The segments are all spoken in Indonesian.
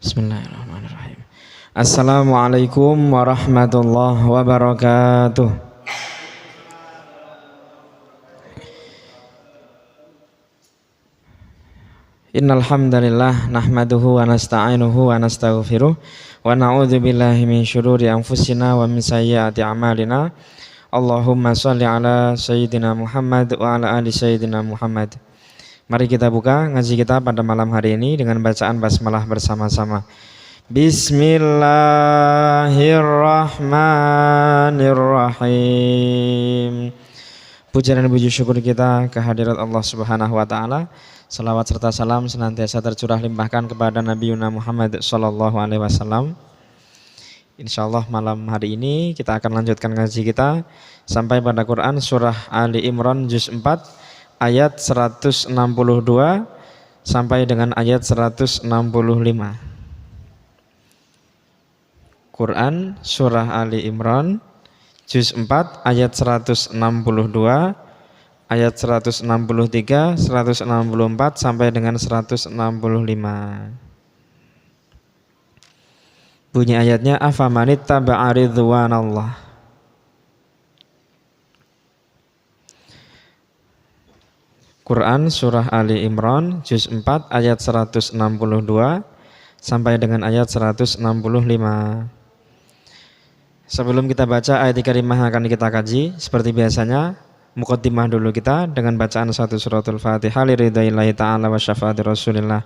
Bismillahirrahmanirrahim. Assalamualaikum warahmatullahi wabarakatuh. Innal hamdalillah nahmaduhu wa nasta'inuhu wa nastaghfiruh wa na'udzu billahi min syururi anfusina wa min sayyiati a'malina. Allahumma shalli ala sayyidina Muhammad wa ala ali sayyidina Muhammad. Mari kita buka ngaji kita pada malam hari ini dengan bacaan basmalah bersama-sama. Bismillahirrahmanirrahim. Puja dan puji syukur kita kehadirat Allah Subhanahu wa taala. Salawat serta salam senantiasa tercurah limpahkan kepada Nabi Muhammad sallallahu alaihi wasallam. Insyaallah malam hari ini kita akan lanjutkan ngaji kita sampai pada Quran surah Ali Imran juz 4 ayat 162 sampai dengan ayat 165. Quran surah Ali Imran juz 4 ayat 162 ayat 163 164 sampai dengan 165. Bunyi ayatnya afamanit taba'a ridwanallah. Quran surah Ali Imran juz 4 ayat 162 sampai dengan ayat 165. Sebelum kita baca ayat karimah yang akan kita kaji, seperti biasanya muqaddimah dulu kita dengan bacaan satu suratul Fatihah liridaillahi ta'ala wa syafaati Rasulillah.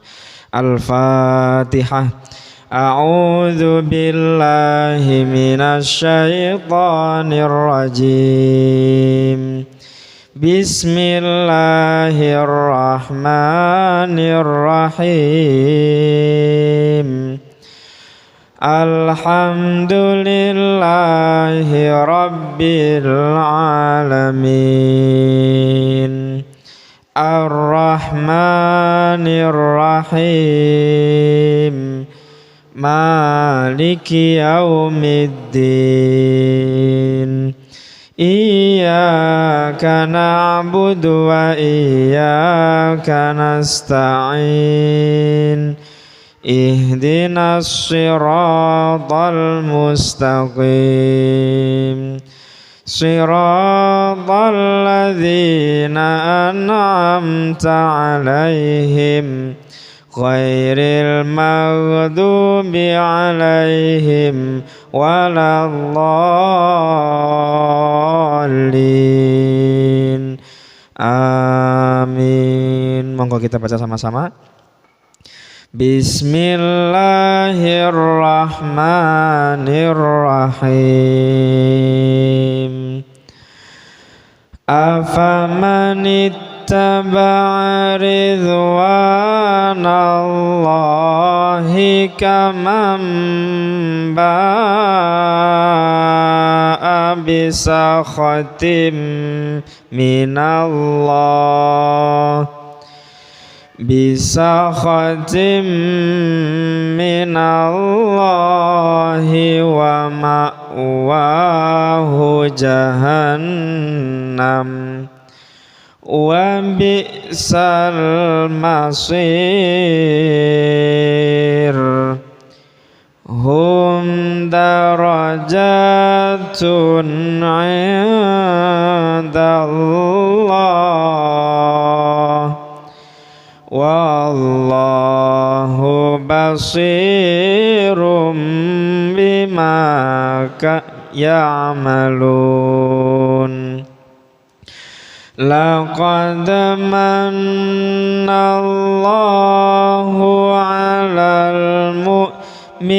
Al-Fatihah. A'udzu billahi minasyaitonir rajim. Bismillahirrahmanirrahim. Alhamdulillahi rabbil alamin. Ar-Rahmanir-Rahim. Maliki yaumiddin. Iyyaka na'budu wa iyyaka nasta'in. Ihdinas siratal mustaqim. Siratal ladzina an'amta 'alaihim ghairil maghdubi 'alaihim waladdallin. Amin. Monggo kita baca sama-sama. Bismillahirrahmanirrahim. Afamanittaba'a ridwanallahi kaman ba'a bisakhatim minallah. Bisakhatim minallahi wa ma'wahu jahannam wa bi'sal masir. Hum darajatun 'indallah wallahu basirum bima ya'malun. Laqad mannallahu 'alal mu'minina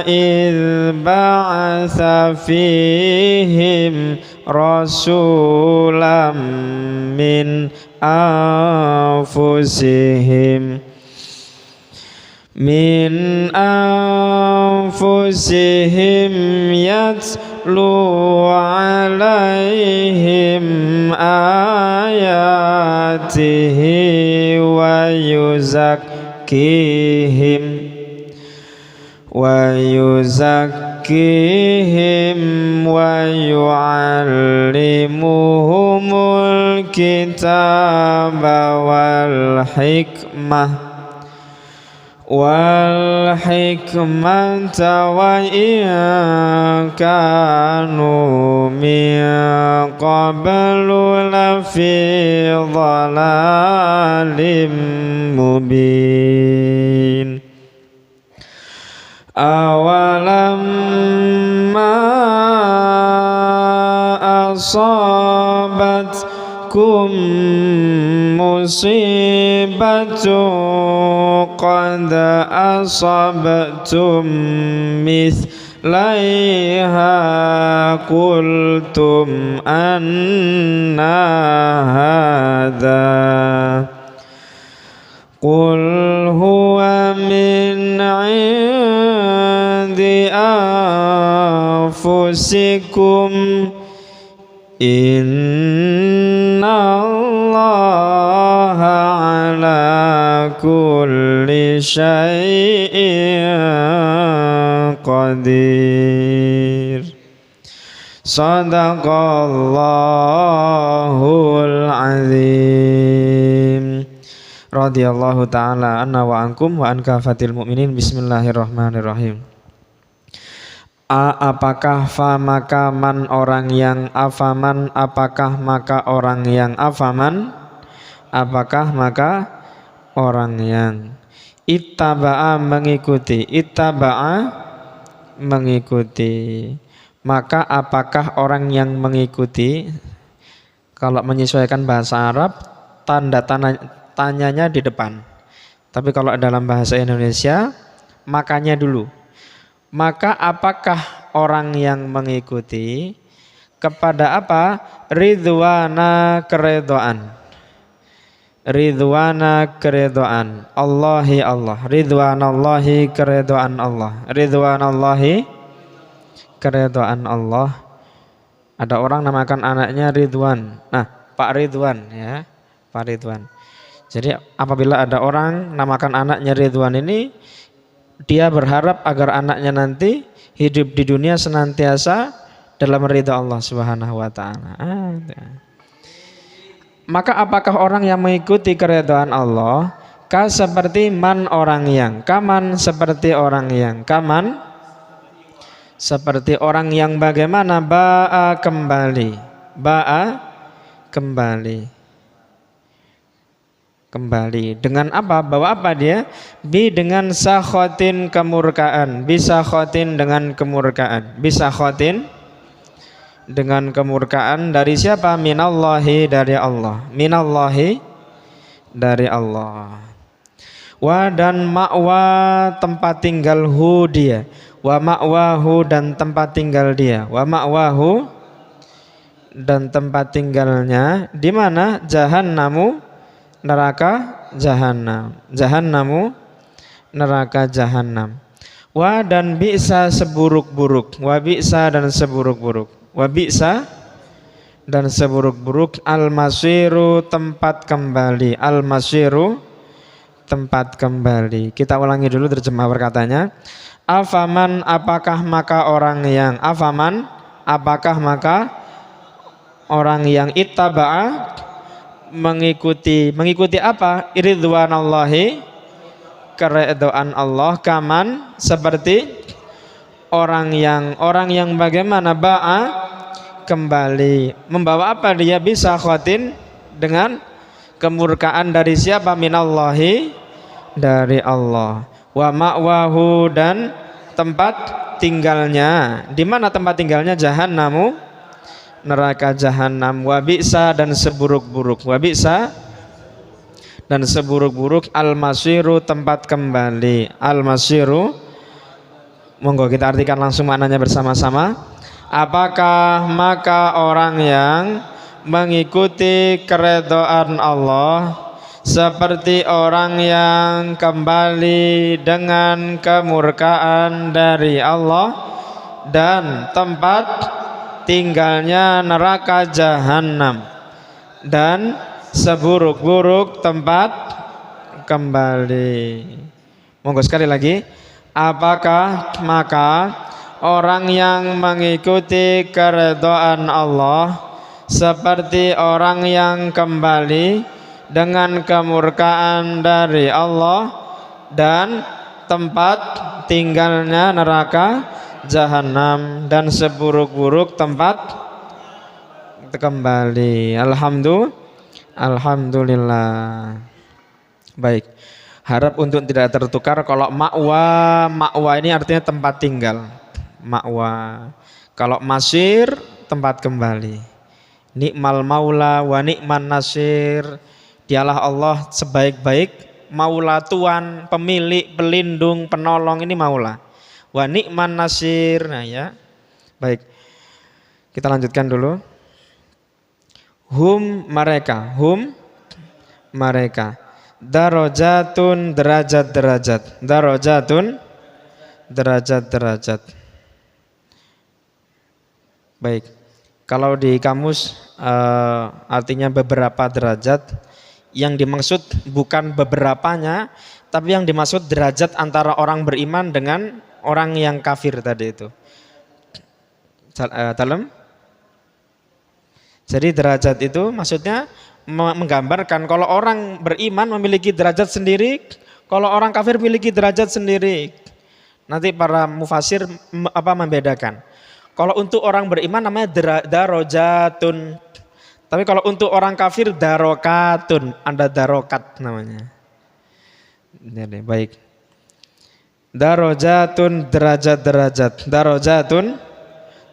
idh ba'atha fihim rasulam min anfusihim yatlu alaihim ayatihi wa yuzakkihim wa yu'allimuhumul kitaba wal hikmah wal hikmata wa in kanu min qablu lafi dhalalim mubin. Awalam ma asabatkum musibatu qad asabtum mithlaiha qultum anna hadha qul huwa min indi anfusikum innallaha ala kulli syai'in qadir. Sadaqallahul azim. Radhiyallahu ta'ala anna wa ankum wa an kafatil mu'minin. Bismillahirrahmanirrahim. Apakah maka man orang yang afaman, apakah maka orang yang afaman, apakah maka orang yang ittaba'a mengikuti, ittaba'a mengikuti, maka apakah orang yang mengikuti. Kalau menyesuaikan bahasa Arab tanda tanyanya di depan, tapi kalau dalam bahasa Indonesia makanya dulu. Maka apakah orang yang mengikuti kepada apa? Ridwana keredoan. Ridwana keredoan Allahi Allah. Ridwanallahi keredoan Allah. Ridwanallahi keredoan Allah. Ada orang namakan anaknya Ridwan. Nah, Pak Ridwan ya, Pak Ridwan. Jadi apabila ada orang namakan anaknya Ridwan ini, dia berharap agar anaknya nanti hidup di dunia senantiasa dalam ridha Allah Subhanahu wa taala. Maka apakah orang yang mengikuti keridhaan Allah seperti man orang yang, kaman seperti orang yang, kaman seperti orang yang bagaimana? Ba'a kembali, ba'a kembali. Kembali dengan apa? Bawa apa dia? Bi dengan sakhatin kemurkaan, bisa khotin dengan kemurkaan, bisa khotin dengan kemurkaan dari siapa? Minallahi dari Allah, minallahi dari Allah. Wa dan ma'wa tempat tinggal hu dia, wa ma'wahu dan tempat tinggal dia, wa ma'wahu dan tempat tinggalnya di mana? Jahannamu neraka jahanam, jahannamu neraka jahanam. Wa dan bi'sa seburuk-buruk, wa bi'sa dan seburuk-buruk, wa bi'sa dan seburuk-buruk al-masiru tempat kembali, al-masiru tempat kembali. Kita ulangi dulu terjemah perkataannya. Afaman apakah maka orang yang, afaman apakah maka orang yang ittaba'a mengikuti apa? Ridwanallahi keridhaan Allah, kaman seperti orang yang bagaimana? Ba'a kembali, membawa apa dia? Bisa khotin dengan kemurkaan dari siapa? Minallahi dari Allah. Wa ma'wahu dan tempat tinggalnya, di mana tempat tinggalnya? Jahannamu neraka jahanam. Wa bi'sa dan seburuk-buruk, wa bi'sa dan seburuk-buruk al-masiru tempat kembali, al-masiru. Monggo kita artikan langsung maknanya bersama-sama. Apakah maka orang yang mengikuti keridhaan Allah seperti orang yang kembali dengan kemurkaan dari Allah dan tempat tinggalnya neraka jahanam dan seburuk-buruk tempat kembali. Monggo sekali lagi. Apakah maka orang yang mengikuti keridhaan Allah seperti orang yang kembali dengan kemurkaan dari Allah dan tempat tinggalnya neraka jahanam, dan seburuk-buruk tempat kembali. Alhamdulillah. Baik. Harap untuk tidak tertukar. Kalau makwa ini artinya tempat tinggal. Makwa. Kalau masir, tempat kembali. Nikmal maula wa nikman nasir. Dialah Allah sebaik-baik maula, tuan, pemilik, pelindung, penolong, ini maula. Wa nikman nasir. Nah ya. Baik. Kita lanjutkan dulu. Hum mereka. Darajatun derajat. Darajatun derajat. Baik. Kalau di kamus artinya beberapa derajat. Yang dimaksud bukan beberapanya, tapi yang dimaksud derajat antara orang beriman dengan orang yang kafir tadi itu. Dalam? Jadi derajat itu maksudnya menggambarkan kalau orang beriman memiliki derajat sendiri, kalau orang kafir memiliki derajat sendiri. Nanti para mufasir membedakan. Kalau untuk orang beriman namanya darajatun. Tapi kalau untuk orang kafir darokatun, ada darokat namanya. Jadi baik. Darajatun derajat. Darajatun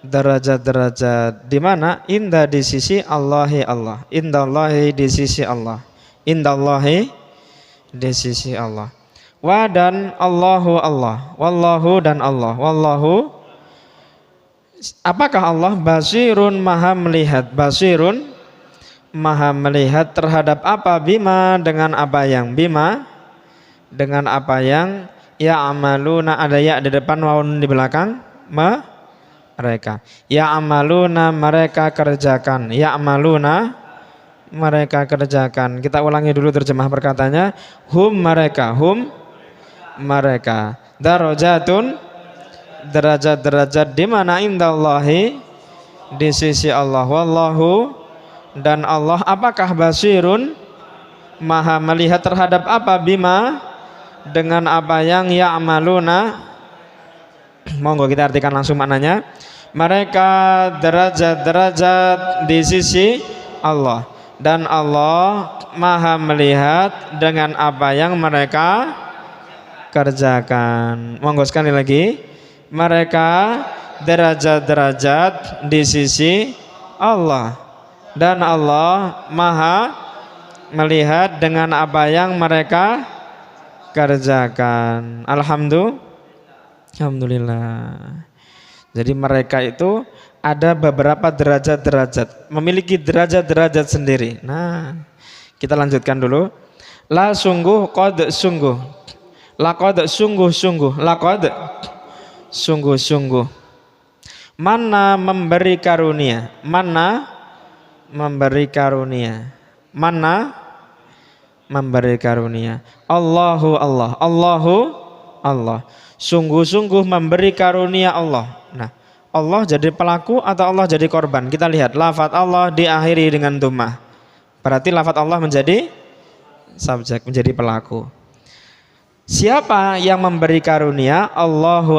derajat. Di mana? Indah di sisi Allah. Indallahi di sisi Allah. Indallahi di sisi Allah. Wa dan Allahu Allah. Wallahu dan Allah. Wallahu. Apakah Allah? Basirun maha melihat. Basirun maha melihat terhadap apa? Bima dengan apa yang ya amaluna, ada ya di depan, waun di belakang, mereka. Ya amaluna mereka kerjakan. Ya amaluna mereka kerjakan. Kita ulangi dulu terjemah perkataannya. Hum mereka. Darajatun derajat. Di mana? Indallahi di sisi Allah. Wallahu dan Allah. Apakah basirun maha melihat terhadap apa? Bima dengan apa yang ya'maluna. Monggo kita artikan langsung maknanya. Mereka derajat di sisi Allah, dan Allah maha melihat dengan apa yang mereka kerjakan. Monggo sekali lagi. Mereka derajat di sisi Allah, dan Allah maha melihat dengan apa yang mereka kerjakan. Alhamdulillah. Jadi mereka itu ada beberapa derajat, memiliki derajat sendiri. Nah, kita lanjutkan dulu. La sungguh, qad sungguh. La qad sungguh. La qad sungguh. Mana memberi karunia. Mana memberi karunia. Allahu Allah. Sungguh memberi karunia Allah. Nah, Allah jadi pelaku atau Allah jadi korban? Kita lihat lafaz Allah diakhiri dengan dhammah. Berarti lafaz Allah menjadi subjek, menjadi pelaku. Siapa yang memberi karunia? Allahu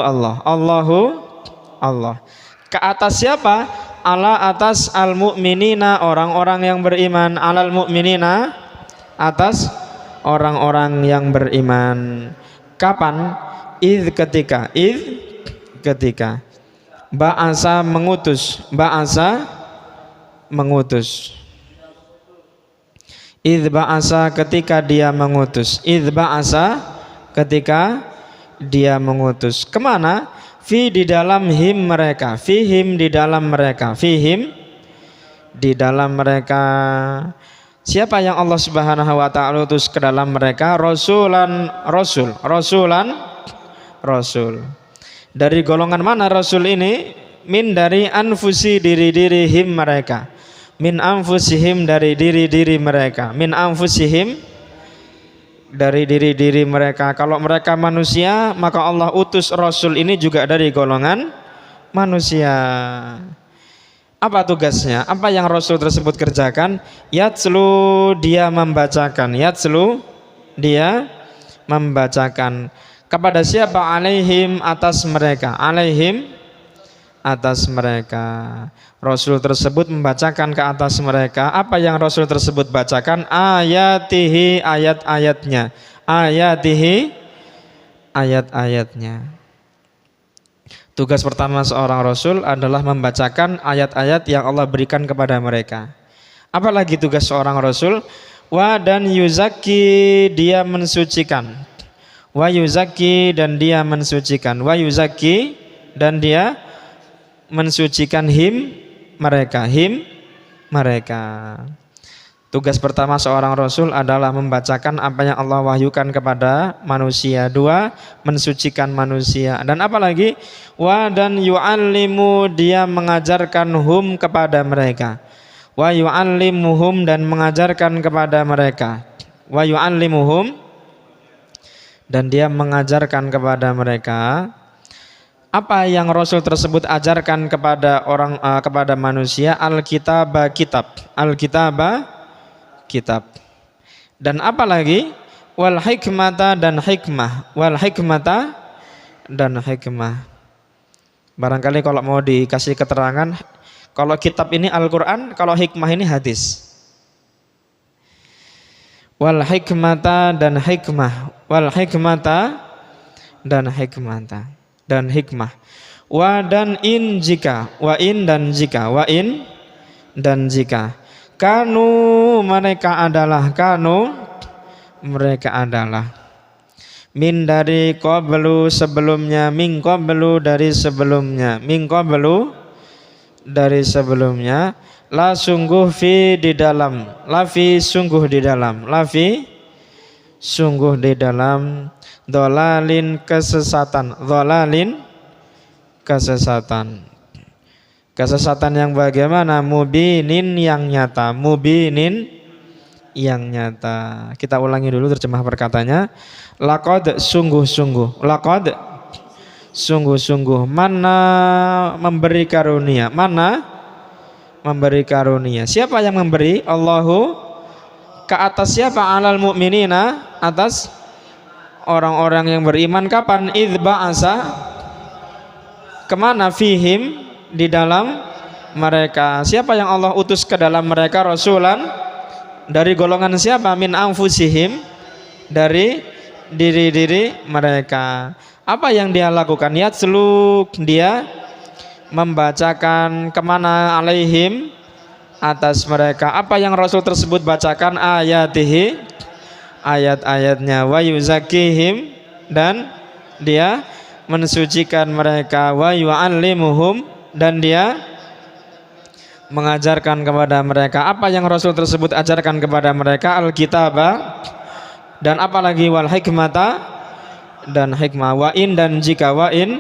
Allah. Ke atas siapa? Ala atas al-mu'minina, orang-orang yang beriman. Alal mu'minina, atas orang-orang yang beriman. Kapan? Ketika Ba'asa mengutus. Ba'asa ketika dia mengutus. Ba'asa ketika dia mengutus. Kemana? Di dalam him mereka. Fihim di dalam mereka. Fihim di dalam mereka. Siapa yang Allah Subhanahu wa taala utus ke dalam mereka? Rasul. Dari golongan mana rasul ini? Min dari anfusi diri-diri him mereka. Min anfusihim dari diri-diri mereka. Min anfusihim dari diri-diri mereka. Kalau mereka manusia, maka Allah utus rasul ini juga dari golongan manusia. Apa tugasnya? Apa yang rasul tersebut kerjakan? Yatslu, dia membacakan. Yatslu, dia membacakan. Kepada siapa? Alaihim, atas mereka. Alaihim, atas mereka. Rasul tersebut membacakan ke atas mereka. Apa yang Rasul tersebut bacakan? Ayatihi, ayat-ayatnya. Ayatihi, ayat-ayatnya. Tugas pertama seorang Rasul adalah membacakan ayat-ayat yang Allah berikan kepada mereka. Apalagi tugas seorang Rasul? Wa dan yuzaki, dia mensucikan. Wa yuzaki, dan dia mensucikan. Wa yuzaki, dan dia mensucikan mereka. Tugas pertama seorang Rasul adalah membacakan apa yang Allah wahyukan kepada manusia. Dua, mensucikan manusia. Dan apalagi? Wa dan yu'allimu, dia mengajarkan kepada mereka. Wa yu'allimuhum, dan mengajarkan kepada mereka. Wa yu'allimuhum, dan dia mengajarkan kepada mereka. Apa yang Rasul tersebut ajarkan kepada kepada manusia? Alkitabah, kitab. Alkitabah, kitab. Dan apa lagi? Wal hikmata, dan hikmah. Wal hikmata, dan hikmah. Barangkali kalau mau dikasih keterangan, kalau kitab ini Al-Quran, kalau hikmah ini hadis. Wal hikmata, dan hikmah. Wal hikmata, dan hikmata, dan hikmah. Wa dan in, jika. Wa in, dan jika. Wa in, dan jika. Kanu, mereka adalah. Kanu, mereka adalah. Min, dari qablu, sebelumnya. Min qablu, dari sebelumnya. Min qablu, dari sebelumnya. La, sungguh, fi, di dalam. La, fi, sungguh di dalam. La, fi, sungguh di dalam. Dolalin, kesesatan. Dolalin, kesesatan. Kesesatan yang bagaimana? Mubinin, yang nyata. Mubinin, yang nyata. Kita ulangi dulu terjemah perkataannya. Laqad, sungguh-sungguh. Laqad, sungguh-sungguh. Mana memberi karunia. Mana memberi karunia. Siapa yang memberi? Allahu. Ke atas siapa? Alal mu'minina, atas orang-orang yang beriman. Kapan? Idz ba'asa, kemana? Fihim, di dalam mereka. Siapa yang Allah utus ke dalam mereka? Rasulan, dari golongan siapa? Min anfusihim, dari diri-diri mereka. Apa yang dia lakukan? Yatsluk, dia membacakan. Kemana? Alaihim, atas mereka. Apa yang Rasul tersebut bacakan? Ayatihi, ayat-ayatnya. Wa yuzakihim, dan dia mensucikan mereka. Wa yu'allimuhum, dan dia mengajarkan kepada mereka. Apa yang Rasul tersebut ajarkan kepada mereka? Alkitabah, dan apalagi? Wal hikmata, dan hikmah. Wa in, dan jika. Wa in,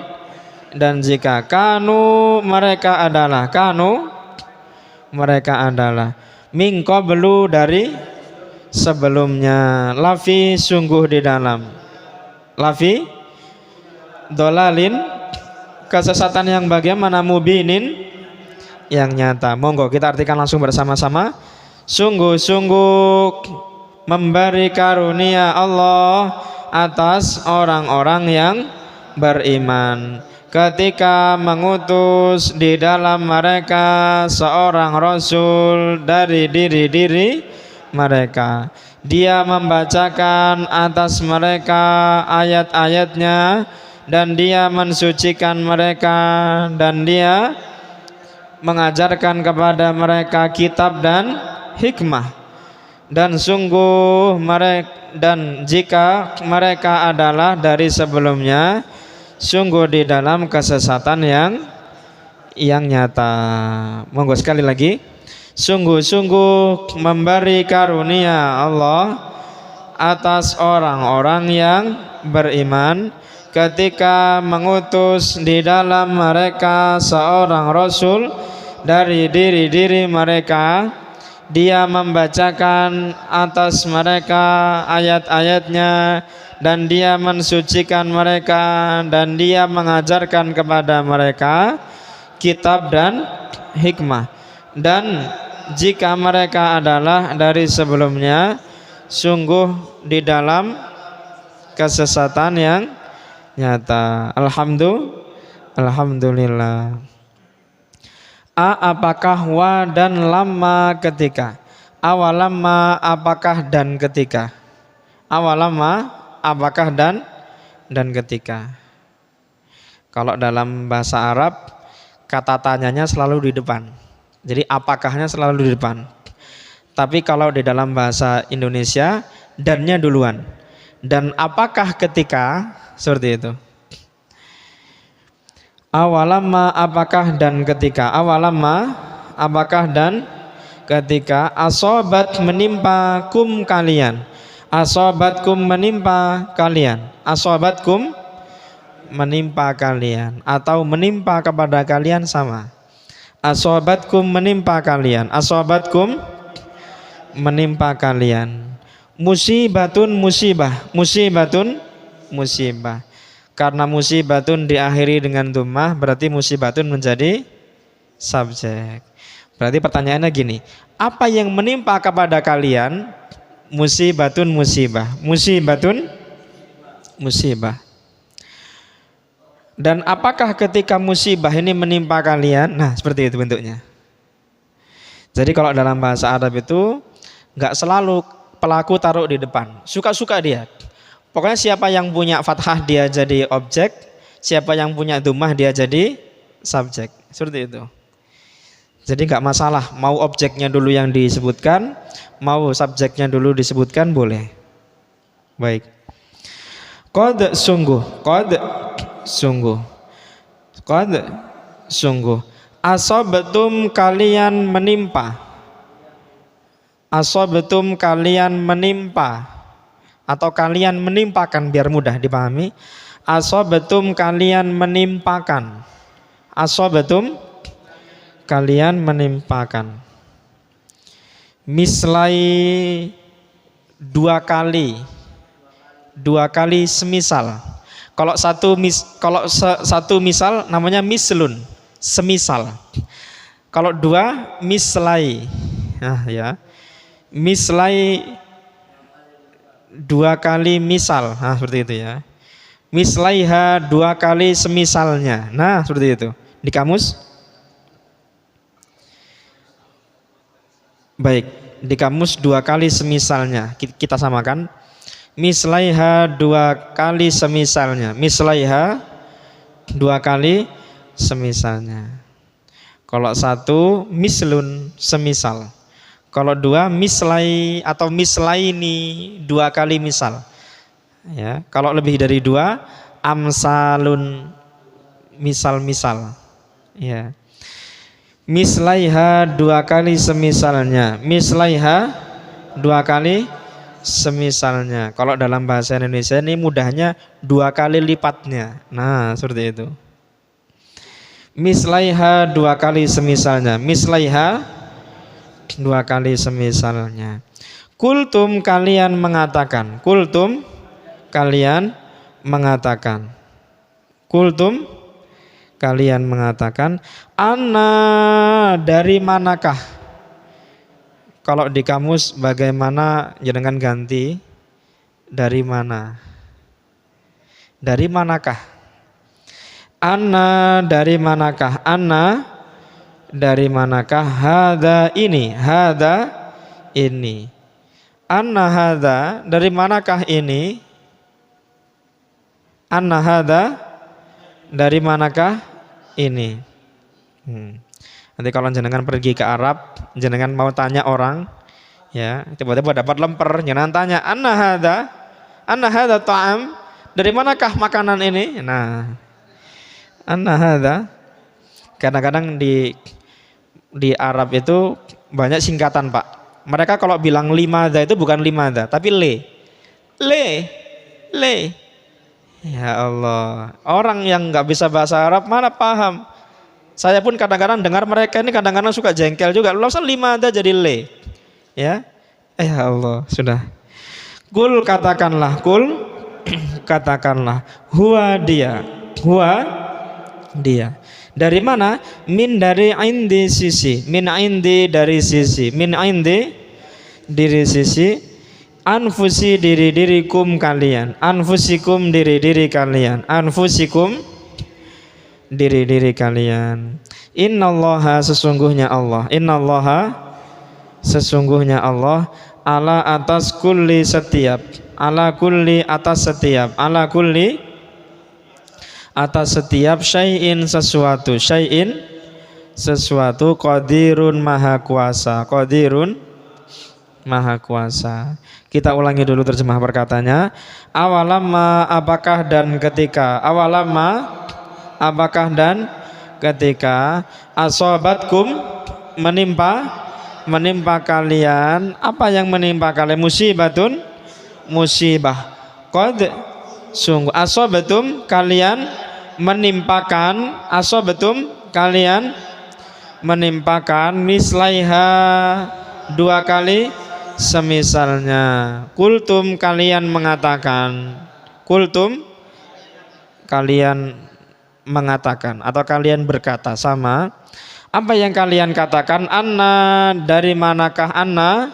dan jika. Kanu, mereka adalah. Kanu, mereka adalah. Min qablu, dari sebelumnya. Lafi, sungguh di dalam. Lafi, dolalin, kesesatan yang bagaimana? Mubinin, yang nyata. Monggo kita artikan langsung bersama-sama. Sungguh-sungguh memberi karunia Allah atas orang-orang yang beriman, ketika mengutus di dalam mereka seorang Rasul dari diri-diri mereka. Dia membacakan atas mereka ayat-ayatnya, dan dia mensucikan mereka, dan dia mengajarkan kepada mereka kitab dan hikmah. Dan sungguh mereka, dan jika mereka adalah dari sebelumnya sungguh di dalam kesesatan yang nyata. Monggo sekali lagi. Sungguh-sungguh memberi karunia Allah atas orang-orang yang beriman, ketika mengutus di dalam mereka seorang Rasul dari diri-diri mereka. Dia membacakan atas mereka ayat-ayatnya, dan dia mensucikan mereka, dan dia mengajarkan kepada mereka kitab dan hikmah. Dan jika mereka adalah dari sebelumnya sungguh di dalam kesesatan nyata. Alhamdulillah. A apakah, wa dan lama ketika. Awalamma apakah dan ketika. Awalamma apakah dan ketika. Kalau dalam bahasa Arab kata tanyanya selalu di depan. Jadi apakahnya selalu di depan. Tapi kalau di dalam bahasa Indonesia dannya duluan. Dan apakah ketika, seperti itu. Awalamma apakah dan ketika. Awalamma apakah dan ketika. Asobat menimpa kum kalian. Asobatkum menimpa kalian. Asobatkum menimpa kalian. Atau menimpa kepada kalian sama. Asobatkum menimpa kalian. Asobatkum menimpa kalian. Musibatun musibah. Musibatun musibah. Karena musibatun diakhiri dengan dhammah, berarti musibatun menjadi subjek. Berarti pertanyaannya gini, apa yang menimpa kepada kalian? Musibatun musibah. Musibatun musibah. Dan apakah ketika musibah ini menimpa kalian? Nah, seperti itu bentuknya. Jadi kalau dalam bahasa Arab itu nggak selalu pelaku taruh di depan. Suka-suka dia. Pokoknya siapa yang punya fathah dia jadi objek, siapa yang punya dhammah dia jadi subjek. Seperti itu. Jadi nggak masalah mau objeknya dulu yang disebutkan, mau subjeknya dulu disebutkan boleh. Baik. Qad sungguh, qad sungguh, qad sungguh. Asobetum kalian menimpa. Asobetum kalian menimpa. Atau kalian menimpakan, biar mudah dipahami. Asobetum kalian menimpakan. Asobetum kalian menimpakan. Mislai dua kali semisal. Kalau satu misal namanya mislun, semisal. Kalau dua mislai. Nah, ya. Mislai dua kali misal, nah seperti itu ya. Mislaiha dua kali semisalnya, nah seperti itu di kamus. Baik, di kamus dua kali semisalnya kita samakan. Mislaiha dua kali semisalnya. Mislaiha dua kali semisalnya. Kalau satu mislun semisal. Kalau dua mislai atau mislaini dua kali misal. Ya, kalau lebih dari dua amsalun misal-misal. Ya. Mislaiha dua kali semisalnya. Mislaiha dua kali semisalnya. Kalau dalam bahasa Indonesia ini mudahnya dua kali lipatnya. Nah, seperti itu. Mislaiha dua kali semisalnya. Mislaiha dua kali semisalnya. Kultum kalian mengatakan. Kultum kalian mengatakan. Kultum kalian mengatakan. Anna dari manakah? Kalau di kamus bagaimana jenengan ganti dari mana? Dari manakah? Anna dari manakah? Anna dari manakah? Hada ini. Hada ini. Anna hada dari manakah ini? Anna hada dari manakah ini? Nanti kalau jenengan pergi ke Arab, jenengan mau tanya orang, ya tiba-tiba dapat lemper, jenengan tanya anna hada ta'am, dari manakah makanan ini? Nah, anna hada. Kadang-kadang di Arab itu banyak singkatan, Pak. Mereka kalau bilang limada itu bukan limada, tapi le. Ya Allah, orang yang nggak bisa bahasa Arab mana paham? Saya pun kadang-kadang dengar mereka ini kadang-kadang suka jengkel juga. Langsung limada jadi le. Ya Allah, sudah. Kul katakanlah, kul katakanlah, huwa dia. Dari mana? Min dari indi sisi. Min indi dari sisi. Min indi dari sisi. anfusi diri-dirikum kalian, anfusikum diri-diri kalian, anfusikum diri-diri kalian. Innallaha sesungguhnya Allah, innallaha sesungguhnya Allah ala atas kulli setiap, ala kulli atas setiap, ala kulli atas setiap syai'in sesuatu, syai'in sesuatu, qadirun maha kuasa, qadirun maha kuasa. Kita ulangi dulu terjemah perkataannya. Awalamma apakah dan ketika, awalamma apakah dan ketika, asobatkum menimpa kalian, apa yang menimpa kalian, musibatun musibah, qad sungguh, asobatum kalian menimpakan, asobatum kalian menimpakan, mislaiha dua kali semisalnya, kultum kalian mengatakan, kultum kalian mengatakan atau kalian berkata, sama apa yang kalian katakan, anna dari manakah, anna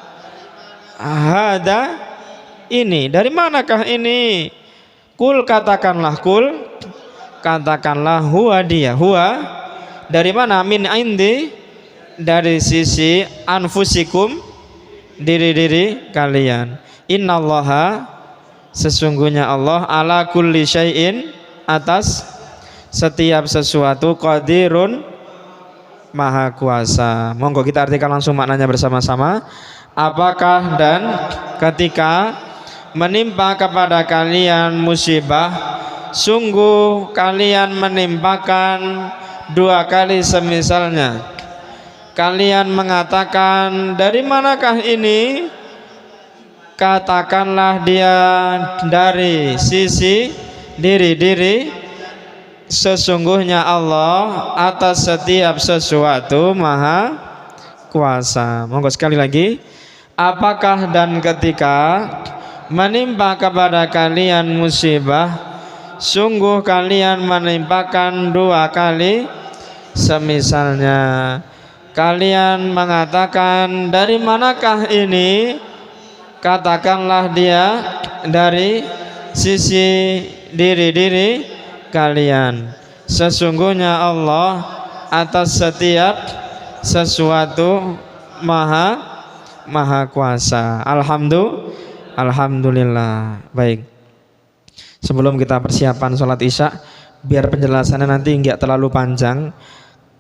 hada ini dari manakah ini, kul katakanlah, kul katakanlah, huwa dia, huwa dari mana, min indi dari sisi anfusikum diri-diri kalian, innallaha sesungguhnya Allah ala kulli syai'in atas setiap sesuatu, qadirun maha kuasa. Monggo kita artikan langsung maknanya bersama-sama. Apakah dan ketika menimpa kepada kalian musibah, sungguh kalian menimpakan dua kali semisalnya, kalian mengatakan, dari manakah ini, katakanlah dia dari sisi diri-diri sesungguhnya Allah atas setiap sesuatu maha kuasa. Monggo sekali lagi. Apakah dan ketika menimpa kepada kalian musibah, sungguh kalian menimpakan dua kali semisalnya, kalian mengatakan, dari manakah ini, katakanlah dia dari sisi diri-diri kalian, sesungguhnya Allah atas setiap sesuatu maha kuasa. Alhamdulillah. Baik, sebelum kita persiapan sholat isya, biar penjelasannya nanti enggak terlalu panjang,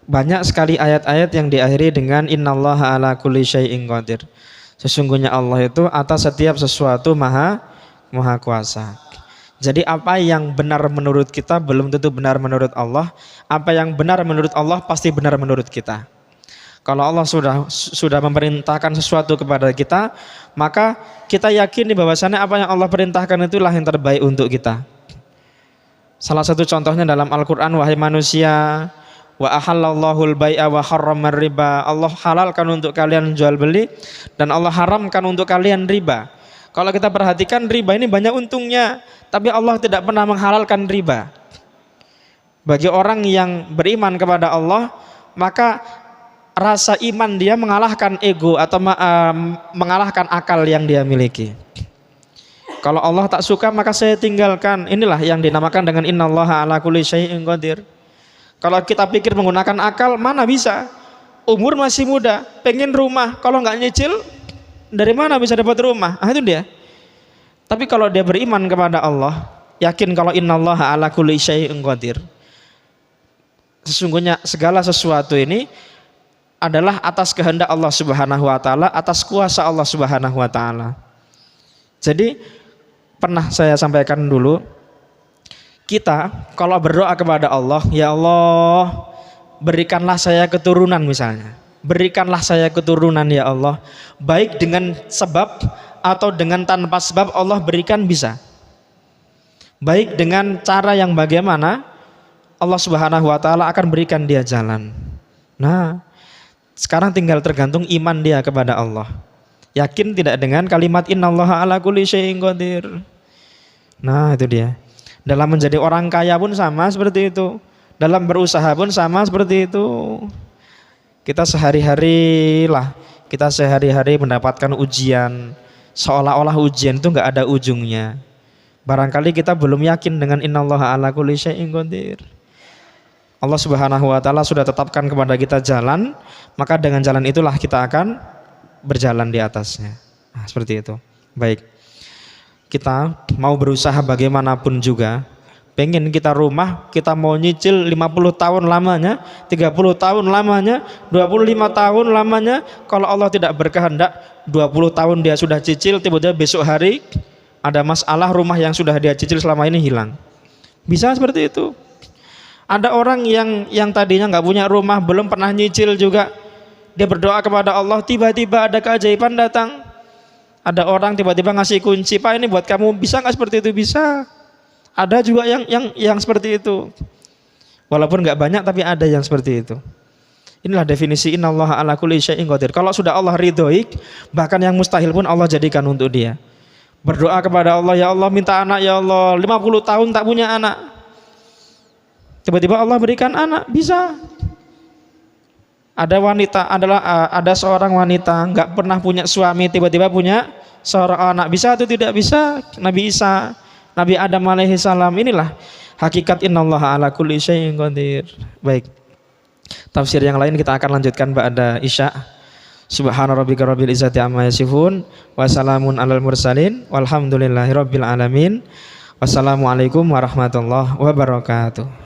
banyak sekali ayat-ayat yang diakhiri dengan innallaha ala kulli syai'in qadir, sesungguhnya Allah itu atas setiap sesuatu maha kuasa. Jadi apa yang benar menurut kita belum tentu benar menurut Allah. Apa yang benar menurut Allah pasti benar menurut kita. Kalau Allah sudah memerintahkan sesuatu kepada kita, maka kita yakini bahwasannya apa yang Allah perintahkan itulah yang terbaik untuk kita. Salah satu contohnya dalam Al-Quran, wahai manusia, wa ahallallahul bai'a wa harramar riba, Allah halalkan untuk kalian jual beli dan Allah haramkan untuk kalian riba. Kalau kita perhatikan, riba ini banyak untungnya, tapi Allah tidak pernah menghalalkan riba. Bagi orang yang beriman kepada Allah, maka rasa iman dia mengalahkan ego atau mengalahkan akal yang dia miliki. Kalau Allah tak suka, maka saya tinggalkan. Inilah yang dinamakan dengan innallaha ala kulli syai'in qadir. Kalau kita pikir menggunakan akal, mana bisa? Umur masih muda, pengen rumah, kalau nggak nyicil, dari mana bisa dapat rumah? Itu dia. Tapi kalau dia beriman kepada Allah, yakin kalau innallaha ala kulli syai'in qadir, sesungguhnya segala sesuatu ini adalah atas kehendak Allah Subhanahu wa taala, atas kuasa Allah Subhanahu wa taala. Jadi pernah saya sampaikan dulu, kita kalau berdoa kepada Allah, ya Allah, berikanlah saya keturunan misalnya. Berikanlah saya keturunan ya Allah. Baik dengan sebab atau dengan tanpa sebab Allah berikan bisa. Baik dengan cara yang bagaimana, Allah Subhanahu wa taala akan berikan dia jalan. Nah, sekarang tinggal tergantung iman dia kepada Allah. Yakin tidak dengan kalimat innallaha ala kulli syai'in qadir. Nah, itu dia. Dalam menjadi orang kaya pun sama seperti itu. Dalam berusaha pun sama seperti itu. Kita sehari-hari mendapatkan ujian. Seolah-olah ujian itu nggak ada ujungnya. Barangkali kita belum yakin dengan innallaha ala kulli syai'in qadir. Allah Subhanahu wa taala sudah tetapkan kepada kita jalan, maka dengan jalan itulah kita akan berjalan di atasnya. Nah, seperti itu. Baik. Kita mau berusaha bagaimanapun juga, pengen kita rumah, kita mau nyicil 50 tahun lamanya, 30 tahun lamanya, 25 tahun lamanya, kalau Allah tidak berkehendak 20 tahun dia sudah cicil, tiba-tiba besok hari ada masalah, rumah yang sudah dia cicil selama ini hilang. Bisa seperti itu. Ada orang yang tadinya nggak punya rumah, belum pernah nyicil juga, dia berdoa kepada Allah, tiba-tiba ada keajaiban datang. Ada orang tiba-tiba ngasih kunci, Pak ini buat kamu, bisa nggak seperti itu? Bisa. Ada juga yang seperti itu. Walaupun nggak banyak tapi ada yang seperti itu. Inilah definisi innallaha ala kulli syai'in qadir. Kalau sudah Allah ridhoi, bahkan yang mustahil pun Allah jadikan untuk dia. Berdoa kepada Allah, ya Allah minta anak, ya Allah 50 tahun tak punya anak. Tiba-tiba Allah berikan anak, bisa. Ada seorang wanita nggak pernah punya suami, tiba-tiba punya seorang anak. Bisa atau tidak bisa? Nabi Isa, Nabi Adam alaihi salam. Inilah hakikat innallaha ala kulli syai'in qadir. Baik. Tafsir yang lain kita akan lanjutkan ba'da Isya. Subhana rabbika rabbil izzati amma yasifun wa salamun alal mursalin walhamdulillahi rabbil alamin. Wassalamualaikum warahmatullahi wabarakatuh.